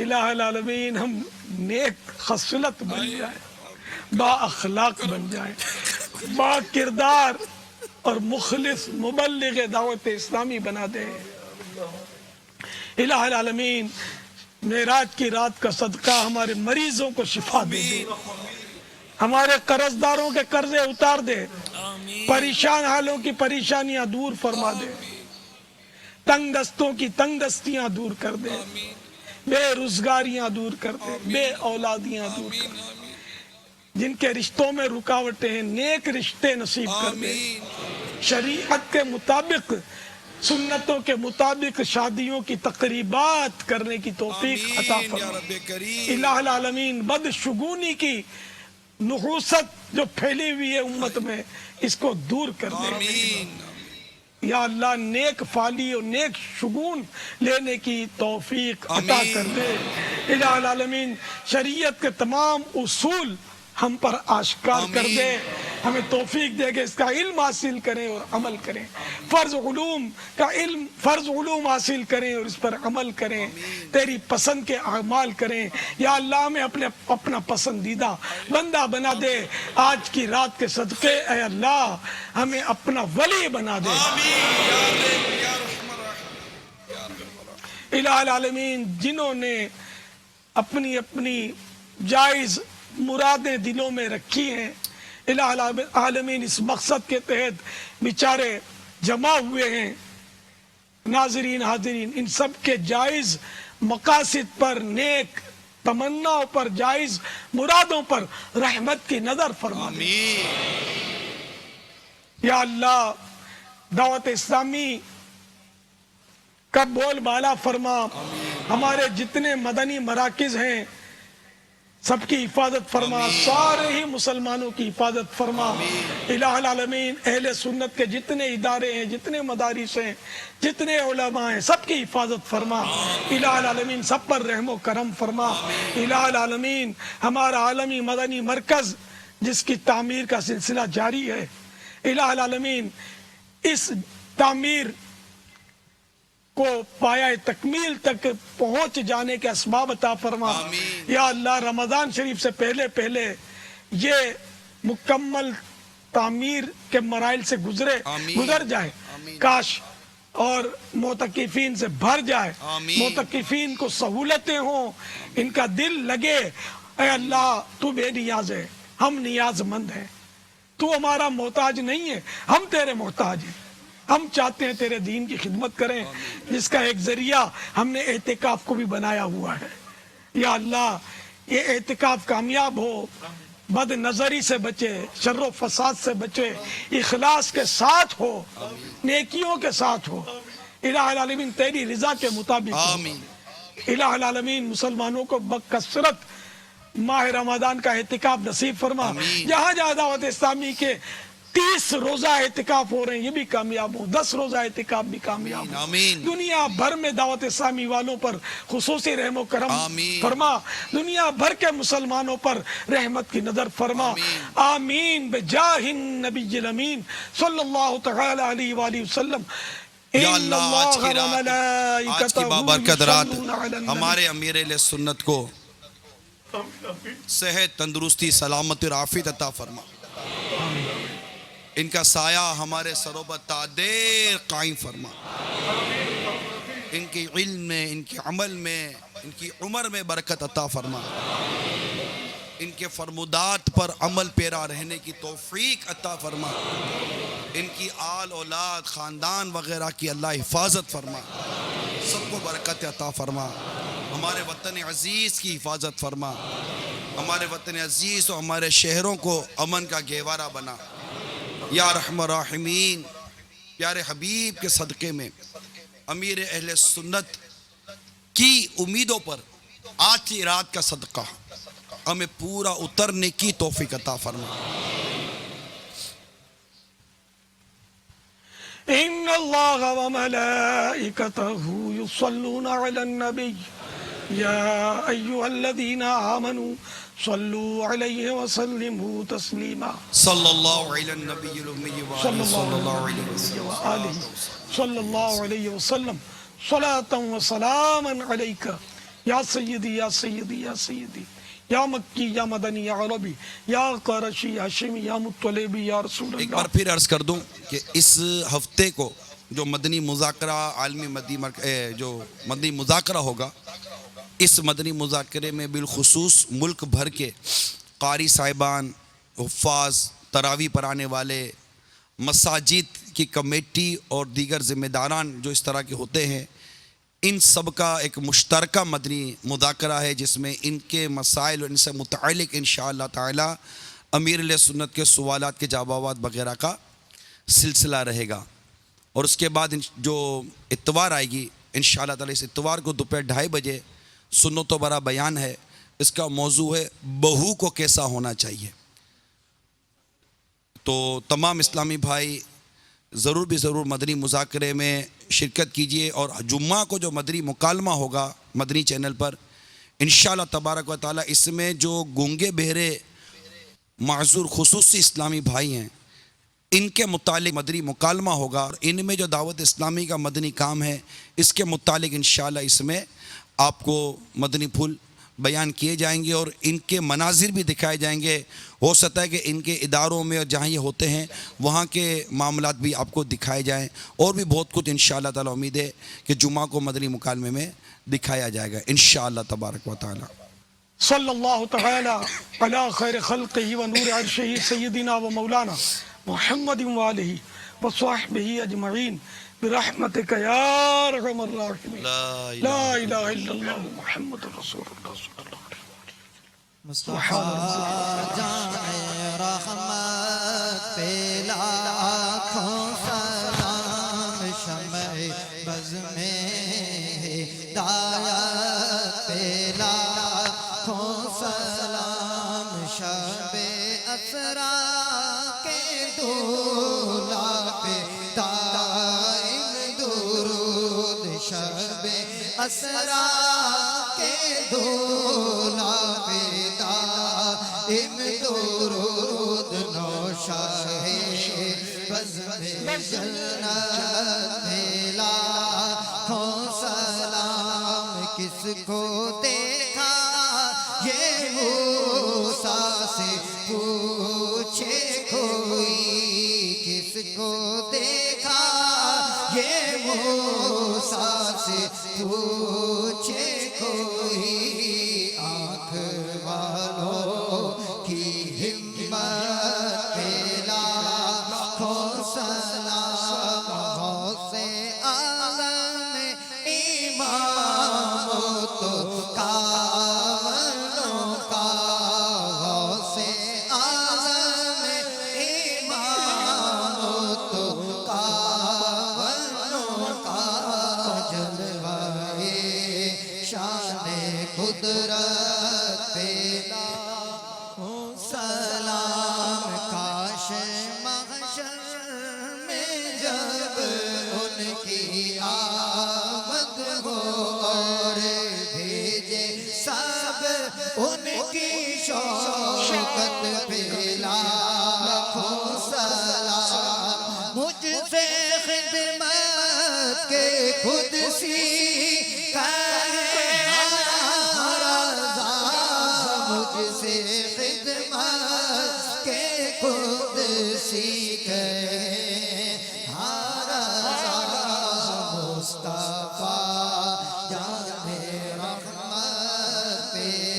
Speaker 3: الہ العالمین، ہم نیک خصلت بن جائیں، با اخلاق بن جائیں، با کردار اور مخلص مبلغ دعوت اسلامی بنا دے الہ العالمین، معراج کی رات کا صدقہ ہمارے مریضوں کو شفا دے دے، ہمارے قرضداروں کے قرضے اتار دے، پریشان حالوں کی پریشانیاں دور فرما دے، تنگ دستوں کی تنگ دستیاں دور کر دے، بے روزگاریاں دور کر دے، بے اولادیاں دور کر دے، جن کے رشتوں میں رکاوٹیں ہیں نیک رشتے نصیب کر دے، شریعت کے مطابق، سنتوں کے مطابق شادیوں کی تقریبات کرنے کی توفیق عطا فرما الہ العالمین، بدشگونی کی نحوست جو پھیلی ہوئی ہے امت میں اس کو دور کر دے یا اللہ، نیک فالی اور نیک شگون لینے کی توفیق عطا کر دے الہ العالمین، شریعت کے تمام اصول ہم پر آشکار کر دے، ہمیں توفیق دے کہ اس کا علم حاصل کریں اور عمل کریں، فرض علوم حاصل کریں اور اس پر عمل کریں، تیری پسند کے اعمال کریں یا اللہ، ہمیں اپنا پسندیدہ بندہ بنا دے، آج کی رات کے صدقے اے اللہ ہمیں اپنا ولی بنا دے الہ العالمین، جنہوں نے اپنی اپنی جائز مرادیں دلوں میں رکھی ہیں الہ العالمین، اس مقصد کے تحت بیچارے جمع ہوئے ہیں، ناظرین حاضرین، ان سب کے جائز مقاصد پر، نیک تمناؤں پر، جائز مرادوں پر رحمت کی نظر فرما دے یا اللہ، دعوت اسلامی کا بول بالا فرما، ہمارے جتنے مدنی مراکز ہیں سب کی حفاظت فرما، سارے ہی مسلمانوں کی حفاظت فرما الہ العالمین، اہل سنت کے جتنے ادارے ہیں، جتنے مدارس ہیں، جتنے علماء ہیں، سب کی حفاظت فرما الہ العالمین، سب پر رحم و کرم فرما الہ العالمین، ہمارا عالمی مدنی مرکز جس کی تعمیر کا سلسلہ جاری ہے الہ العالمین، اس تعمیر کو پایہ تکمیل تک پہنچ جانے کے اسباب عطا فرما یا اللہ، رمضان شریف سے پہلے یہ مکمل تعمیر کے مراحل سے گزر جائے، کاش اور معتکفین سے بھر جائے، معتکفین کو سہولتیں ہوں، ان کا دل لگے اے اللہ تو بے نیاز ہے، ہم نیاز مند ہیں، تو ہمارا محتاج نہیں ہے، ہم تیرے محتاج ہیں، ہم چاہتے ہیں تیرے دین کی خدمت کریں، جس کا ایک ذریعہ ہم نے اعتکاف کو بھی بنایا ہوا ہے یا اللہ، یہ اعتکاف کامیاب ہو، بد نظری سے بچے، شر و فساد سے بچے، اخلاص کے ساتھ ہو، نیکیوں کے ساتھ ہو الہ العالمین، تیری رضا کے مطابق ہو الہ العالمین، مسلمانوں کو بکثرت ماہ رمضان کا اعتکاف نصیب فرما، جہاں جہاں دعوت اسلامی کے 30 روزہ اعتکاف ہو رہے ہیں یہ بھی کامیاب ہو، 10 روزہ اعتکاف بھی کامیاب ہو، دنیا بھر میں دعوت اسلامی والوں پر خصوصی رحم و کرم فرما، دنیا بھر کے مسلمانوں پر رحمت کی نظر فرما، آمین بجاہ النبی الامین صلی اللہ تعالی علیہ وآلہ وسلم۔
Speaker 5: یا اللہ، آج کی بابرکت رات ہمارے امیر اہل سنت کو صحت تندرستی سلامتی اور عافیت عطا فرما. ان کا سایہ ہمارے سروں پر تا دیر قائم فرما. ان کے علم میں، ان کے عمل میں، ان کی عمر میں برکت عطا فرما. ان کے فرمودات پر عمل پیرا رہنے کی توفیق عطا فرما. ان کی آل اولاد خاندان وغیرہ کی اللہ حفاظت فرما. سب کو برکت عطا فرما. ہمارے وطن عزیز کی حفاظت فرما. ہمارے وطن عزیز اور ہمارے شہروں کو امن کا گہوارہ بنا. یا رحم الراحمین، پیارے حبیب کے صدقے میں امیر اہل سنت کی امیدوں پر آج کی رات کا صدقہ ہمیں پورا اترنے کی توفیق عطا فرما.
Speaker 3: ان اللہ وملائکتہ یصلون علی النبی یا ایہا الذین آمنوا صلوا علیہ وسلموا تسلیما.
Speaker 5: صلی اللہ علی النبی الامی وآلہ صلی اللہ علیہ وسلم.
Speaker 3: صلی اللہ علیہ وسلم صلاة و سلاما علیکہ یا سیدی یا سیدی یا سیدی یا مکی یا مدنی یا عربی یا قرشی یا ہاشمی یا مطلبی یا رسول اللہ.
Speaker 5: ایک بار پھر عرض کر دوں کہ اس ہفتے کو جو مدنی مذاکرہ عالمی جو مدنی مذاکرہ ہوگا، اس مدنی مذاکرے میں بالخصوص ملک بھر کے قاری صاحبان، حفاظ، تراویح پڑھانے والے، مساجد کی کمیٹی اور دیگر ذمہ داران جو اس طرح کے ہوتے ہیں، ان سب کا ایک مشترکہ مدنی مذاکرہ ہے جس میں ان کے مسائل اور ان سے متعلق انشاءاللہ تعالی امیر علیہ سنت کے سوالات کے جوابات وغیرہ کا سلسلہ رہے گا. اور اس کے بعد جو اتوار آئے گی انشاءاللہ تعالی، اس اتوار کو دوپہر 2:30 بجے سنت و برا بیان ہے. اس کا موضوع ہے بہو کو کیسا ہونا چاہیے. تو تمام اسلامی بھائی ضرور بھی ضرور مدنی مذاکرے میں شرکت کیجئے. اور جمعہ کو جو مدنی مکالمہ ہوگا مدنی چینل پر انشاءاللہ تبارک و تعالی، اس میں جو گونگے بہرے معذور خصوصی اسلامی بھائی ہیں ان کے متعلق مدنی مکالمہ ہوگا. اور ان میں جو دعوت اسلامی کا مدنی کام ہے اس کے متعلق انشاءاللہ اس میں آپ کو مدنی پھول بیان کیے جائیں گے اور ان کے مناظر بھی دکھائے جائیں گے. ہو سکتا ہے کہ ان کے اداروں میں اور جہاں یہ ہوتے ہیں وہاں کے معاملات بھی آپ کو دکھائے جائیں. اور بھی بہت کچھ انشاءاللہ تعالی امید ہے کہ جمعہ کو مدنی مکالمے میں دکھایا جائے گا انشاءاللہ تبارک و تعالی.
Speaker 3: صلی اللہ تعالی علی خیر خلقہ و نور عرشہ سیدنا و مولانا محمد و آلہ و صحبہ اجمعین برحمتک یا ارحم الراحمین. لا الہ الا اللہ محمد رسول اللہ صلی اللہ علیہ وسلم.
Speaker 4: مصطفیٰ جان رحمت پہ لاکھوں سلام، شمع بز میں ہدایت پہ لاکھوں سلام، شب اسرا کے دولا پہ دائم درود، شب اسرا کے دولا پہ دائم درود، نوشاہ بزم جنت پہ لاکھوں سلام. کس کو دیکھا یہ موسیٰ سے پوچھے کوئی، کس کو دیکھا یہ موسیٰ سے پوچھے کوئی، آنکھ والوں کی ہمت پہ لاکھوں سلام. غوث اعظم امام تو کاملوں کا، غوث اعظم امام تو کاملوں کا، جلوائے شان قدرت پہ لاکھوں سلام. کاش محشر میں جب ان کی آمد ہو اور بھیجے سب ان کی شوکت پہ لاکھوں سلام. مجھ سے خدمت کے خود سی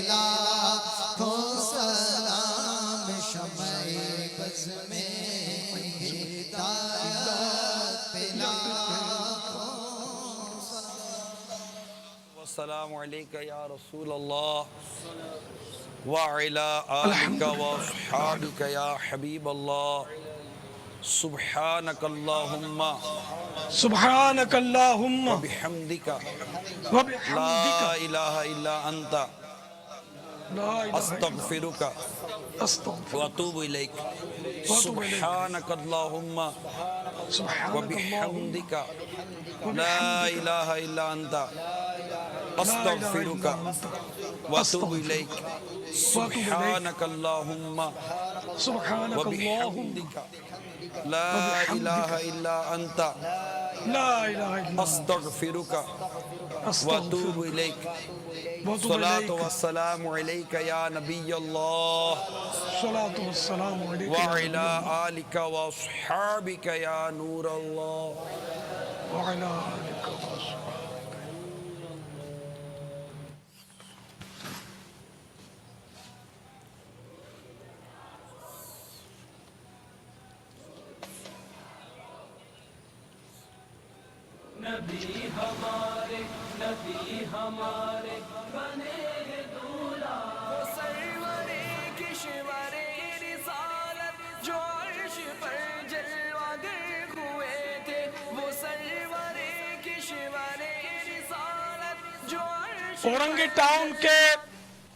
Speaker 4: لاکھوں سلام شمع بز میں ہدایت پہ لاکھوں
Speaker 5: والسلام علیکہ یا رسول اللہ وعلی آلک واصحابک یا حبیب اللہ سبحانک اللہم
Speaker 3: سبحانک اللہم
Speaker 5: بحمدک
Speaker 3: وبحمدک
Speaker 5: لا الہ الا انت
Speaker 3: لا الہ الا
Speaker 5: استغفرک
Speaker 3: استغفر
Speaker 5: واتوب الیک سبحانک اللہم
Speaker 3: سبحانک
Speaker 5: وبحمدک لا الہ الا انت استغفرک واتوب الیک سبحانک اللہم
Speaker 3: سبحانک اللہم
Speaker 5: وبحمدک لا الہ الا انت
Speaker 3: لا الہ الا
Speaker 5: استغفرک واتوب الیک صلاۃ والسلام علیک یا نبی اللہ
Speaker 3: صلاۃ والسلام علیکم
Speaker 5: وعلی آلک واصحابک یا نور اللہ
Speaker 3: وعلی آلک وصحبہ.
Speaker 1: نبی ہمارے بنے ہیں دولہا وہ سرور کشور رسالت جو عرش پر جلوہ گر ہوئے تھے وہ سرور کشور رسالت جو عرش
Speaker 3: اورنگی ٹاؤن کے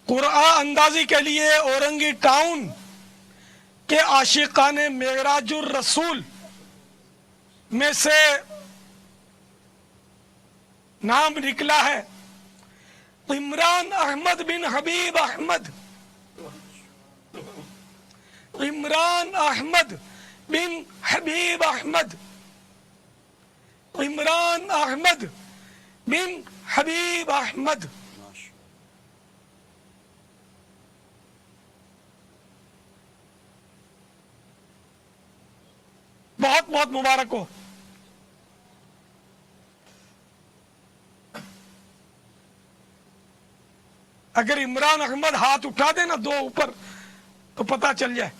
Speaker 3: قرآن اندازی کے لیے اورنگی ٹاؤن کے عاشقان معراج الرسول میں سے نام نکلا ہے عمران احمد بن حبیب احمد. عمران احمد بن حبیب احمد. عمران احمد بن حبیب احمد. بہت بہت مبارک ہو. اگر عمران احمد ہاتھ اٹھا دے نا دو اوپر تو پتہ چل جائے.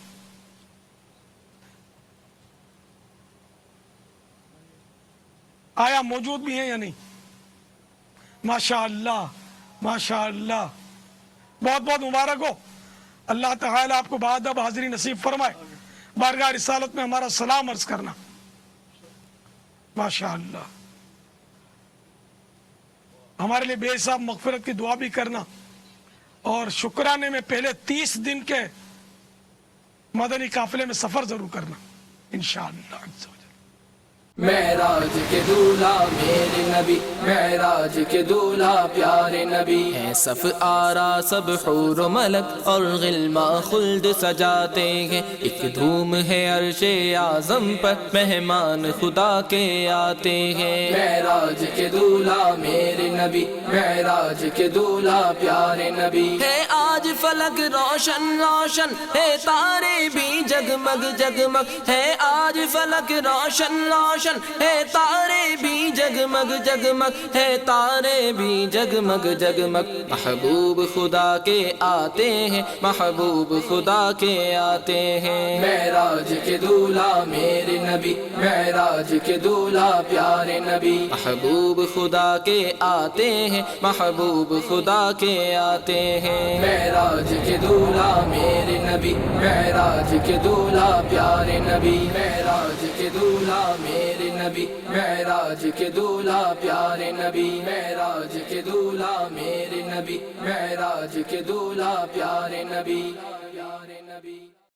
Speaker 3: آیا موجود بھی ہیں یا نہیں؟ ماشاءاللہ ماشاءاللہ بہت بہت مبارک ہو. اللہ تعالیٰ آپ کو بادب حاضری نصیب فرمائے. بارگاہ رسالت میں ہمارا سلام عرض کرنا. ماشاءاللہ ہمارے لیے بے حساب مغفرت کی دعا بھی کرنا اور شکرانے میں پہلے 30 دن کے مدنی قافلے میں سفر ضرور کرنا انشاءاللہ.
Speaker 1: معراج کے دولہا میرے نبی معراج کے دولہا پیارے نبی ہیں صف آرا سب حور و ملک اور غلما خلد سجاتے ہیں ایک دھوم ہے عرش اعظم پر مہمان خدا کے آتے ہیں معراج کے دولہا میرے نبی معراج کے دولہا پیارے نبی ہے آج فلک روشن روشن ہے تارے بھی جگمگ جگمگ ہے آج فلک روشن روشن ہے تارے بھی جگمگ جگمگ ہے تارے بھی جگمگ جگمگ محبوب خدا کے آتے ہیں محبوب خدا کے آتے ہیں معراج کے دولہا میرے نبی معراج کے دولہا پیارے نبی محبوب خدا کے آتے ہیں محبوب خدا کے آتے ہیں معراج کے دولہا میرے نبی معراج کے دولہا پیارے نبی معراج کے دولہا میرے نبی معراج کے دولہا پیارے نبی معراج کے دولہا میرے نبی معراج کے دولہا پیارے نبی